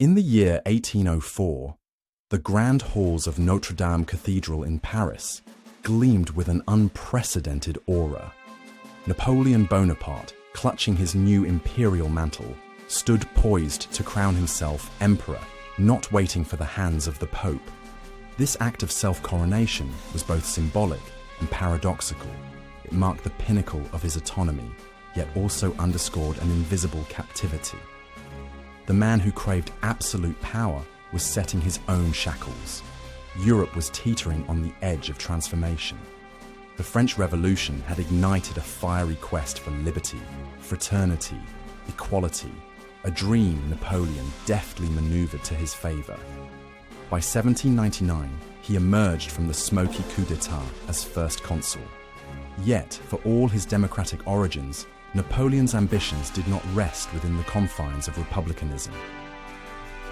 In the year 1804, the grand halls of Notre Dame Cathedral in Paris gleamed with an unprecedented aura. Napoleon Bonaparte, clutching his new imperial mantle, stood poised to crown himself emperor, not waiting for the hands of the Pope. This act of self-coronation was both symbolic and paradoxical. It marked the pinnacle of his autonomy, yet also underscored an invisible captivity. The man who craved absolute power was setting his own shackles. Europe was teetering on the edge of transformation. The French Revolution had ignited a fiery quest for liberty, fraternity, equality, a dream Napoleon deftly maneuvered to his favor. By 1799, he emerged from the smoky coup d'etat as first consul. Yet, for all his democratic origins, Napoleon's ambitions did not rest within the confines of republicanism.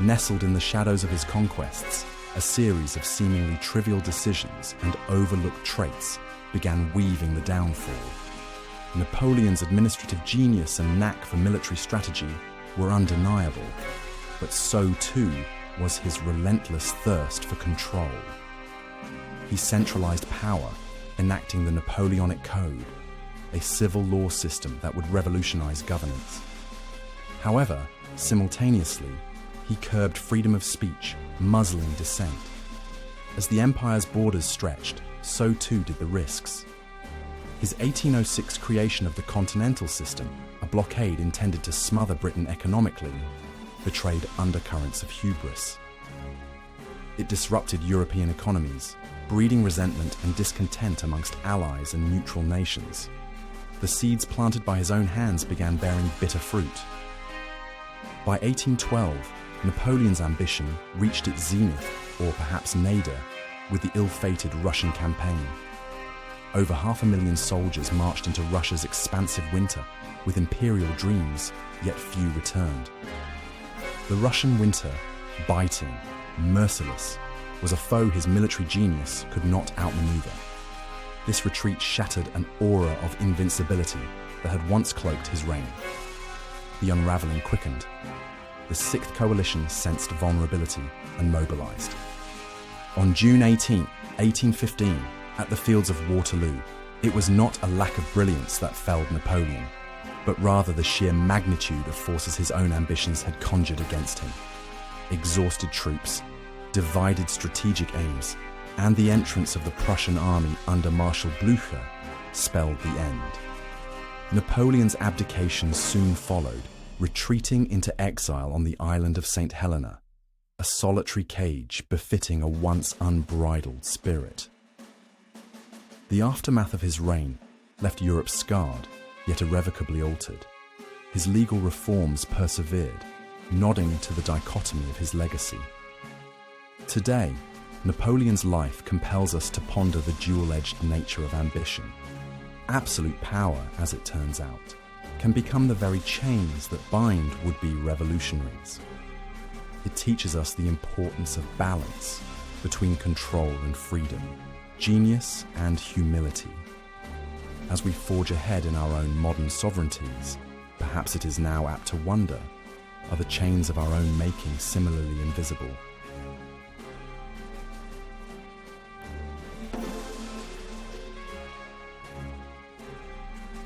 Nestled in the shadows of his conquests, a series of seemingly trivial decisions and overlooked traits began weaving the downfall. Napoleon's administrative genius and knack for military strategy were undeniable, but so too was his relentless thirst for control. He centralized power, enacting the Napoleonic Code, a civil law system that would revolutionize governance. However, simultaneously, he curbed freedom of speech, muzzling dissent. As the empire's borders stretched, so too did the risks. His 1806 creation of the Continental System, a blockade intended to smother Britain economically, betrayed undercurrents of hubris. It disrupted European economies, breeding resentment and discontent amongst allies and neutral nations. The seeds planted by his own hands began bearing bitter fruit. By 1812, Napoleon's ambition reached its zenith, or perhaps nadir, with the ill-fated Russian campaign. Over 500,000 soldiers marched into Russia's expansive winter with imperial dreams, yet few returned. The Russian winter, biting, merciless, was a foe his military genius could not outmaneuver. This retreat shattered an aura of invincibility that had once cloaked his reign. The unraveling quickened. The Sixth Coalition sensed vulnerability and mobilized. On June 18, 1815, at the fields of Waterloo, it was not a lack of brilliance that felled Napoleon, but rather the sheer magnitude of forces his own ambitions had conjured against him. Exhausted troops, divided strategic aims, and the entrance of the Prussian army under Marshal Blücher spelled the end. Napoleon's abdication soon followed, retreating into exile on the island of St. Helena, a solitary cage befitting a once unbridled spirit. The aftermath of his reign left Europe scarred, yet irrevocably altered. His legal reforms persevered, nodding to the dichotomy of his legacy. Today, Napoleon's life compels us to ponder the dual-edged nature of ambition. Absolute power, as it turns out, can become the very chains that bind would-be revolutionaries. It teaches us the importance of balance between control and freedom, genius and humility. As we forge ahead in our own modern sovereignties, perhaps it is now apt to wonder, are the chains of our own making similarly invisible?